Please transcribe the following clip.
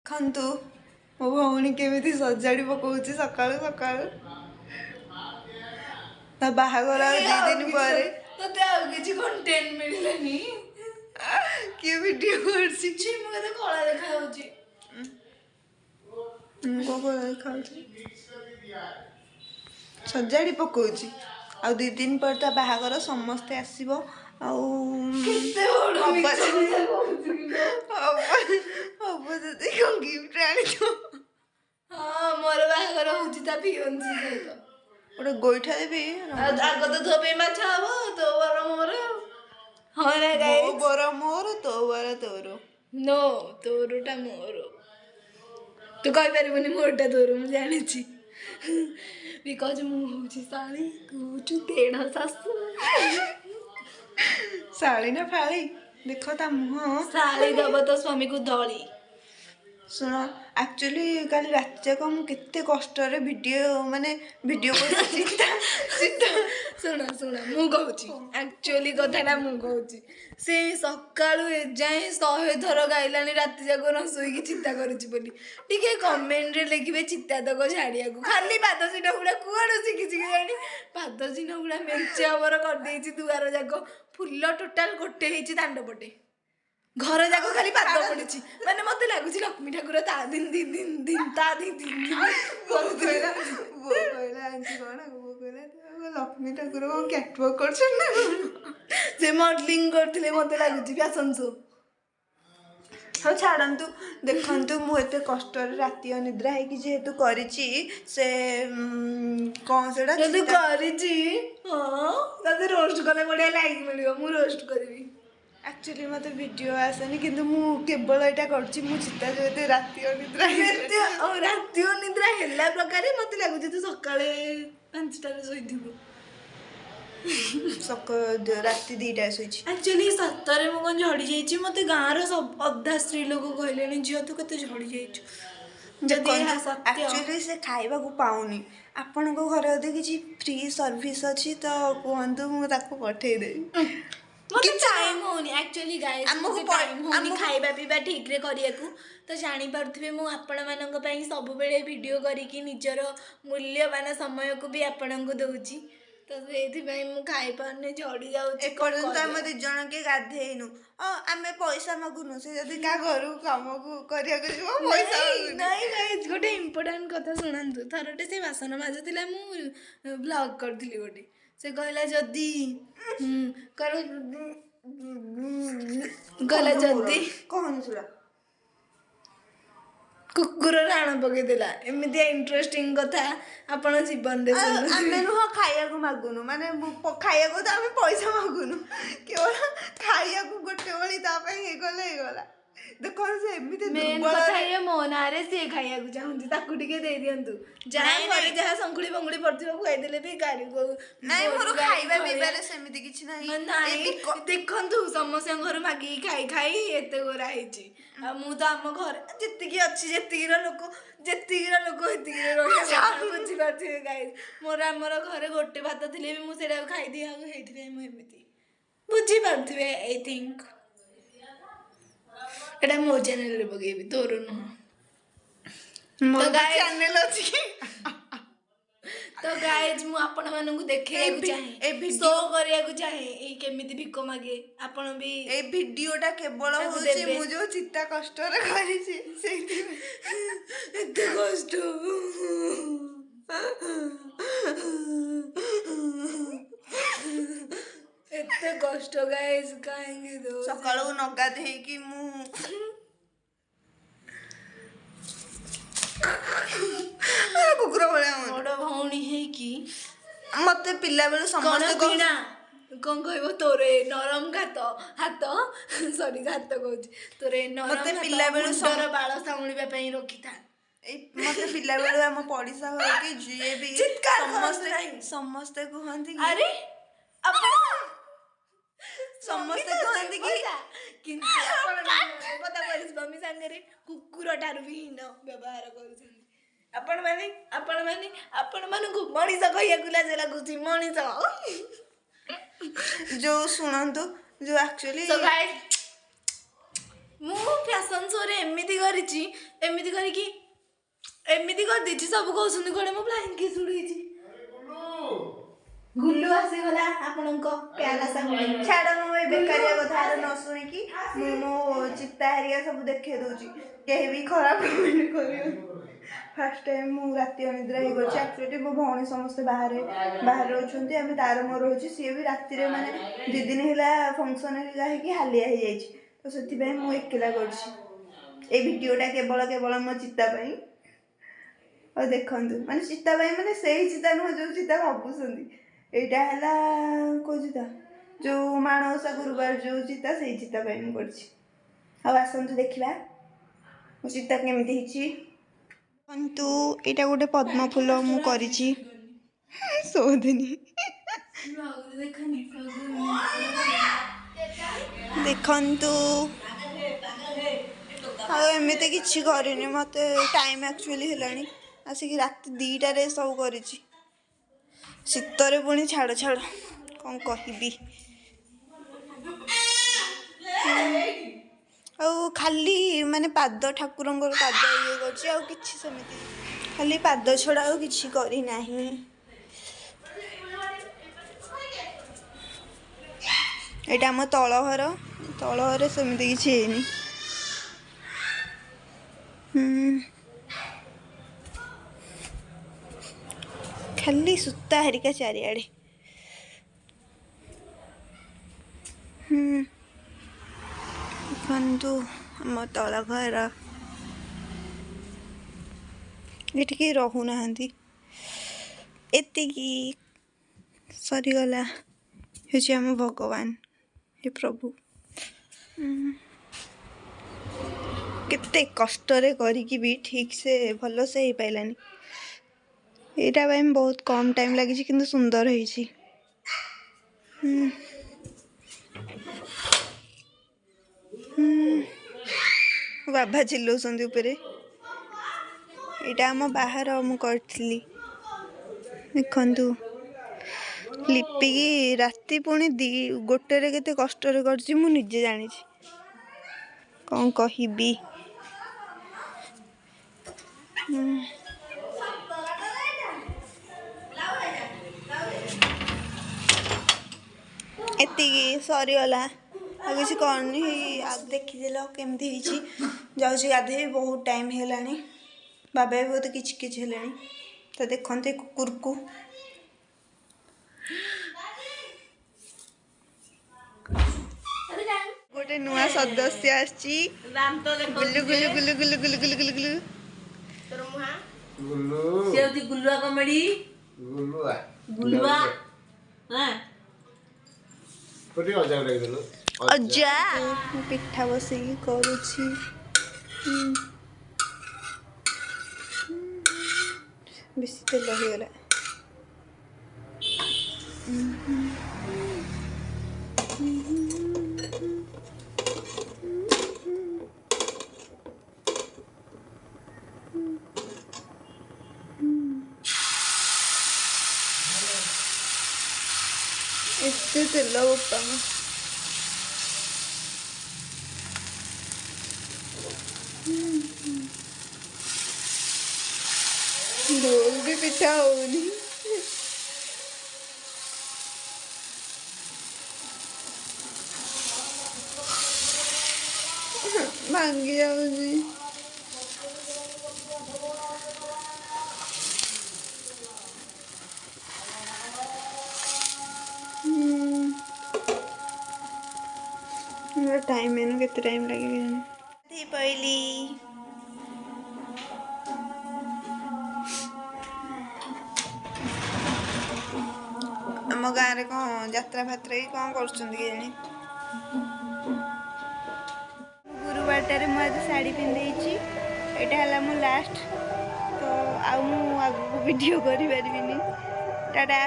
ଦେଖନ୍ତୁ ମୋ ଭଉଣୀ କେମିତି ସଜାଡ଼ି ପକଉଛି ସକାଳୁ ସକାଳୁ ତା ବାହାଘର ଆଉ 2 ଦିନ ପରେ ତତେ ଆଉ କିଛି କଣ୍ଟେଣ୍ଟ ମିଳିଲାନି କିଏ ଭିଡିଓ କରୁଛି ମୁଁ କେତେ କଳା ଦେଖାଯାଉଛି ମୁଁ କଣ କଳା ଦେଖାଯାଉଛି ସଜାଡ଼ି ପକଉଛି ଆଉ 2 ଦିନ ପରେ ତା ବାହାଘର ସମସ୍ତେ ଆସିବ ଆଉ ହବ ଯଦି କଣ ଗିଫ୍ଟ ଆଣିଥିବ ହଁ ମୋର ବାହାଘର ହଉଛି ତା ଫିଅନ୍ସି ସହିତ ଗୋଟେ ଗୋଇଠା ଦେବି ଆଗ ତ ତୋ ପାଇଁ ମାଛ ହବ ତୋ ବର ମୋର ହଁ ନା ମୋ ବର ମୋର ତୋ ବର ତୋର नो ତୋରଟା ମୋର ତୁ କହିପାରିବୁନି ମୋରଟା ତୋର ମୁଁ ଜାଣିଛି ବିକଜ ମୁଁ ହଉଛି ଶାଳୀ ତୁ ହଉଛୁ ତେଢ଼ ଶାଶୁ ଶାଳୀ ନା ଫାଳି ଦେଖ ତା ମୁହଁ ଶାଳୀ ଦବ ତ ସ୍ୱାମୀକୁ ଦଳି ଶୁଣ ଆକ୍ଚୁଆଲି କାଲି ରାତି ଯାକ ମୁଁ କେତେ କଷ୍ଟରେ ଭିଡ଼ିଓ କରୁଛି ଶୁଣ ମୁଁ କହୁଛି ଆକ୍ଚୁଆଲି କଥାଟା ମୁଁ କହୁଛି ସେ ସକାଳୁ ଏଯାଏଁ 100 ଥର ଗାଇଲାଣି ରାତି ଯାକ ନ ଶୋଇକି ଚିନ୍ତା କରୁଛି ବୋଲି ଟିକେ କମେଣ୍ଟରେ ଲେଖିବେ ଚିତା ତକ ଛାଡ଼ିବାକୁ ଖାଲି ପାଦ ଚିହ୍ନ ଗୁଡ଼ା କୁଆଡ଼ୁ ଶିଖିଛି କେଜାଣି ପାଦ ଚିହ୍ନ ଗୁଡ଼ା ମେଞ୍ଚେ ଅବର କରିଦେଇଛି ଦୁଆର ଯାକ ଫୁଲ ଟୋଟାଲ ଗୋଟେ ହେଇଛି ଦାଣ୍ଡ ପଟେ घर जाक खाली पाद पड़ी माने मत लगुच लक्ष्मी ठाकुर ता दिन दिन दिन दिन ता दिन दिन लक्ष्मी ठाकुर कैटवॉक कर मॉडलिंग करथिले मते लागुच फैशन शो हाँ छाड़ू देखु मुझे कष्ट राति अनिद्रा है जेहेतु करी से कौन से रोस्ट कले बढ़िया लाइक मिल रोस्ट करी एक्चुअली मत वीडियो आसेनी किंतु मु केवल एटा करछि मु चिता जो राति अनिद्रा हेला प्रकार मते लागुछि तू सकाळे 5 टारे सोइथिबो राति 2टा सोइछि एक्चुअली सतरे मु कोन झड़ी जाइछि मते गाँर सब अधा स्त्री लोक कहलेनी जियो तू कते झड़ी जाइछु जदी एक्चुअली से खाइबा को पाउनी आपण को घरे यदि किछि फ्री सर्विस अछि तो कहंतु मु ताको पठेइ देई मत टाइम होनी एक्चुअली गाइस हमको टाइम होनी खाइबा पीबा ठीक रे करिया को तो जानि पारथबे मु आपण मानक पई सब बेले वीडियो करी कि निजर मूल्यवान समय को भी आपण को दउची तो एथि पई मु खाइ पारने झड़ी जाउ ए पर्यंत हम 2 जण के गाधेइनु आमे पैसा मागुनु से जदी का घरु काम को करिया को जो पैसा नहीं गाइस गोटे इंपोर्टेंट कथा सुनंतु थरटे से बासन माजुतिला मु ब्लॉग करथिली गोटे से कहला जदी कहला जदी कौन सुरा कुकुर राण पके देला एमिति इंटरेस्टिंग कथा आपण जीवन दे आमे नुह खाइया को मागुनु माने खाइया को तो आमे पैसा मागुनु केवल खाइया को गोटे ओली ता पे हे गला देखो से एमिति मेन कथा ये मोनारे से खाइया को चाहुंती ताकू टिके दे दियंतु जहा करे जहा संकुली बंगुली पड़थिबो खुआइ देले भी गाड़ी को नहीं मोर खाइबा बिबारे सेमिति किछि नाही देखंतु समस्या घर मागी खाई खाई एते गोरा हिची आ मु तो हम घर जत्ती अच्छी जत्ती लोक हेती बुझी पारथिबे गाइस मोर हमर घरे गोटे भात थिले भी मु सेडा खाई दिया हेथिबे मु एमिति बुझी पारथिबे आई थिंक एटा मो चैनल रे बगेबी तोर न मो चैनल अछि तो गाइस मु आपण मानन को देखे को चाहे शो करिया को चाहे ए केमिति भिको मागे आपण भी ए वीडियोटा केवल होछि मु जो चित्ता कष्ट रे करि छी सेति एते कष्ट एते कष्ट गाइस काहेंगे दो सकाळू नगा देही कि मु कुकुर भलिया मोड़ भौणी है कि मते पिला बेलु समस्त कौन कहबो तोरे नरम हाथ सॉरी हाथ कहूँ तोरे नरम मते पिला बेलु सर बाल सामुळिबा पई रखिथा मते पिला बेलु हम पड़िसा हो कि जे भी समस्त कहंती अरे समस्त कहंती कि पता परिस बमी संगरे कुकुर ठारू भी न व्यवहार करूछन आपण माने को मणिस कहिया गुला जला गुची मणिस जो सुनंतु जो एक्चुअली सो गाइस ମୁଁ ଫ୍ୟାସନ ଶୋ ରେ ଏମିତି କରିଛି, ଏମିତି କରିକି ଏମିତି କରିଦେଇଛି, ସବୁ କହୁଛନ୍ତି କୁଆଡେ ମୋ ଫ୍ଲାଇଂ କିସ୍ ଉଡେଇଛି। ଗୁଲୁ ଆସିଗଲା ଆପଣଙ୍କ ପ୍ୟାରା ସାଙ୍ଗ। ଛାଡ଼ ମୁଁ ଏ ବେକାରିଆ କଥା ନ ଶୁଣିକି ମୁଁ ମୋ ଚିତା ହେରିକା ସବୁ ଦେଖେଇ ଦଉଛି, କେହି ବି ଖରାପ କମେଣ୍ଟ କରିବେନି। ଫାର୍ଷ୍ଟ ଟାଇମ୍ ମୁଁ ରାତି ଅନିଦ୍ରା ହେଇଗଛି। ଆକ୍ଚୁଆଲି ମୋ ଭଉଣୀ ସମସ୍ତେ ବାହାରେ ରହୁଛନ୍ତି, ଆମେ ତାର ମୋର ରହୁଛି। ସିଏ ବି ରାତିରେ ମାନେ 2 ଦିନ ହେଲା ଫଙ୍କସନ୍ ହେରିକା ହେଇକି ହାଲିଆ ହେଇଯାଇଛି, ତ ସେଥିପାଇଁ ମୁଁ ଏକେଲା କରୁଛି। ଏଇ ଭିଡ଼ିଓଟା କେବଳ ମୋ ଚିତା ପାଇଁ। ଆଉ ଦେଖନ୍ତୁ, ମାନେ ଚିତା ପାଇଁ ମାନେ ସେଇ ଚିତା ନୁହଁ ଯୋଉ ଚିତା ଭାବୁଛନ୍ତି। ଏଇଟା ହେଲା କୋଉ ଚିତା, ଯୋଉ ମାଣବସା ଗୁରୁବାର ଯୋଉ ଚିତା, ସେଇ ଚିତା ପାଇଁ ମୁଁ କରିଛି। ଆଉ ଆସନ୍ତୁ ଦେଖିବା ମୋ ଚିତା କେମିତି ହେଇଛି। କିନ୍ତୁ ଏଇଟା ଗୋଟେ ପଦ୍ମ ଫୁଲ ମୁଁ କରିଛି। ସୋଦିନି ଦେଖନ୍ତୁ। ଆଉ ଏମିତି କିଛି କରିନି, ମୋତେ ଟାଇମ୍ ଆକ୍ଚୁଆଲି ହେଲାଣି ଆସିକି ରାତି 2ଟାରେ ସବୁ କରିଛି। ଶୀତରେ ପୁଣି ଛାଡ଼ କ'ଣ କହିବି। ଆଉ ଖାଲି ମାନେ ପାଦ, ଠାକୁରଙ୍କର ପାଦ ଇଏ କରିଛି, ଆଉ କିଛି ସେମିତି ଖାଲି ପାଦ ଛଡ଼ା ଆଉ କିଛି କରିନାହିଁ। ଏଇଟା ଆମ ତଳ ଘରେ ସେମିତି କିଛି ହେଇନି। ଖାଲି ସୂତା ହେରିକା ଚାରିଆଡ଼େ। ଦେଖନ୍ତୁ ଆମ ତଳ ଘର। ଏଠି କେହି ରହୁନାହାନ୍ତି। ଏତିକି ସରିଗଲା। ହେଉଛି ଆମ ଭଗବାନ, ହେ ପ୍ରଭୁ। କେତେ କଷ୍ଟରେ କରିକି ବି ଠିକ୍ ସେ ଭଲସେ ହେଇପାରିଲାନି। ଏଇଟା ପାଇଁ ବହୁତ କମ୍ ଟାଇମ୍ ଲାଗିଛି, କିନ୍ତୁ ସୁନ୍ଦର ହେଇଛି। ବାବା ଚିଲଉଛନ୍ତି ଉପରେ। ଏଇଟା ଆମ ବାହାର ମୁଁ କରିଥିଲି। ଦେଖନ୍ତୁ ଲିପିକି ରାତି ପୁଣି 1ରେ କେତେ କଷ୍ଟରେ କରିଛି ମୁଁ ନିଜେ ଜାଣିଛି। କ'ଣ କହିବି। ଏତିକି ସରିଗଲା। ଆଉ କିଛି କରିନି। ଦେଖିଦେଲ କେମିତି ହେଇଛି। ଯାଉଛି ଗାଧେଇବି, ବହୁତ ଟାଇମ୍ ହେଲାଣି। ବାବା ବି ବହୁତ କିଛି ହେଲେଣି। ତ ଦେଖନ୍ତୁ ଏ କୁକୁରକୁ। ଗୋଟେ ନୂଆ ସଦସ୍ୟ ଆସିଛି। ଗୁଲୁ ଗୁଲୁ ଗୁଲୁ ଗୁଲୁ ଗୁଲୁ ଗୁଲୁ ଗୁଲୁ ଗୁଲୁ। ସେ ହଉଛି ଗୁଲୁଆ କମେଡି। ଗୁଲୁଆ ଅଜା ମୁଁ ପିଠା ବସେଇକି କରୁଛି। ବେଶୀ ତେଲ ହେଇଗଲା। ଏତେ ତେଲ ବୋପା ମା। ଗୋଲ ବି ପିଠା ହଉନି। ଭାଙ୍ଗି ଯାଉଛି। ଟାଇମ୍ ଏନୁ କେତେ ଟାଇମ୍ ଲାଗିବ କେଜାଣି। ପଇଲି ଆମ ଗାଁରେ କ'ଣ ଯାତ୍ରା ଫାତ୍ରା କି କ'ଣ କରୁଛନ୍ତି କେଜାଣି। ଗୁରୁବାରଟାରେ ମୁଁ ଆଜି ଶାଢ଼ୀ ପିନ୍ଧେଇଛି। ଏଇଟା ହେଲା ମୋ ଲାଷ୍ଟ। ତ ଆଉ ମୁଁ ଆଗକୁ ଭିଡ଼ିଓ କରିପାରିବିନି। ଟାଟା।